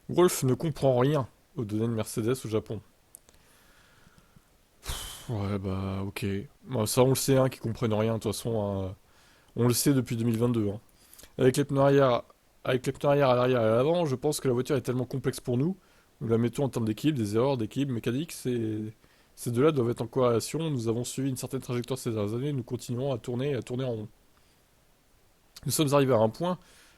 Wolf ne comprend rien aux données de Mercedes au Japon. Ouais, bah, ok. Bah, ça, on le sait, hein, qu'ils comprennent rien, de toute façon, hein. On le sait depuis 2022, hein. Avec les pneus arrière, avec les pneus arrière à l'arrière et à l'avant, je pense que la voiture est tellement complexe pour nous. Nous la mettons en termes d'équilibre, des erreurs d'équilibre mécanique, ces deux-là doivent être en corrélation. Nous avons suivi une certaine trajectoire ces dernières années, nous continuons à tourner en rond. Nous sommes arrivés à un point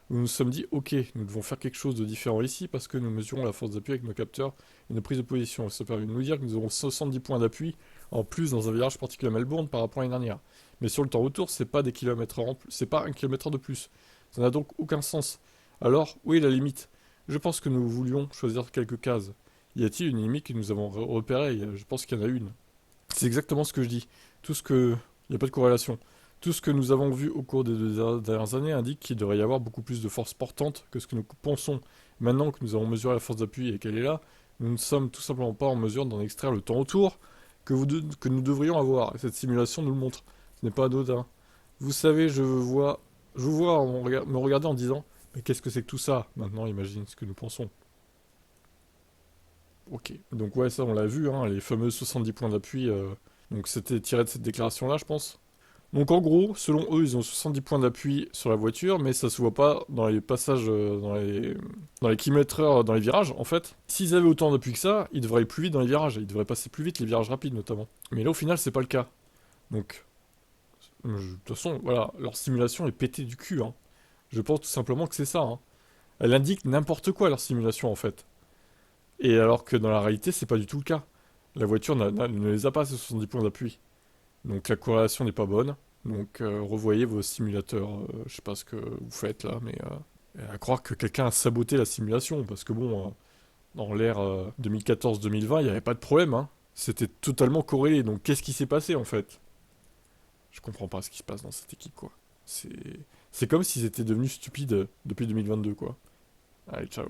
où nous nous sommes dit, ok, nous devons faire quelque chose de différent ici parce que nous mesurons la force d'appui avec nos capteurs et nos prises de position. Ça permet de nous dire que nous aurons 70 points d'appui en plus dans un virage particulier à Melbourne par rapport à l'année dernière. Mais sur le temps autour, c'est pas des kilomètres heure c'est pas un kilomètre heure de plus. Ça n'a donc aucun sens. Alors, où est la limite? Je pense que nous voulions choisir quelques cases. Y a-t-il une limite que nous avons repérée? Je pense qu'il y en a une. C'est exactement ce que je dis. Tout ce que... Il n'y a pas de corrélation. Tout ce que nous avons vu au cours des deux dernières années indique qu'il devrait y avoir beaucoup plus de force portante que ce que nous pensons. Maintenant que nous avons mesuré la force d'appui et qu'elle est là, nous ne sommes tout simplement pas en mesure d'en extraire le temps autour que nous devrions avoir. Et cette simulation nous le montre. Ce n'est pas anodin. Vous savez, je vous vois me regarder en disant, mais qu'est-ce que c'est que tout ça? Maintenant, imagine ce que nous pensons. Ok. Donc ouais, ça on l'a vu, hein, les fameux 70 points d'appui. Donc c'était tiré de cette déclaration-là, je pense. Donc en gros, selon eux, ils ont 70 points d'appui sur la voiture, mais ça se voit pas dans les passages, dans les kilomètres heure, dans les virages, en fait. S'ils avaient autant d'appui que ça, ils devraient aller plus vite dans les virages. Ils devraient passer plus vite les virages rapides, notamment. Mais là, au final, c'est pas le cas. Donc, de toute façon, voilà, leur simulation est pétée du cul, hein. Je pense tout simplement que c'est ça, hein. Elle indique n'importe quoi, leur simulation, en fait. Et alors que dans la réalité, c'est pas du tout le cas. La voiture ne les a pas, ces 70 points d'appui. Donc la corrélation n'est pas bonne. Donc revoyez vos simulateurs. Je sais pas ce que vous faites là, mais à croire que quelqu'un a saboté la simulation. Parce que bon, dans l'ère 2014-2020, il n'y avait pas de problème, hein. C'était totalement corrélé. Donc qu'est-ce qui s'est passé en fait? Je comprends pas ce qui se passe dans cette équipe, quoi. C'est, c'est comme s'ils étaient devenus stupides depuis 2022, quoi. Allez, ciao.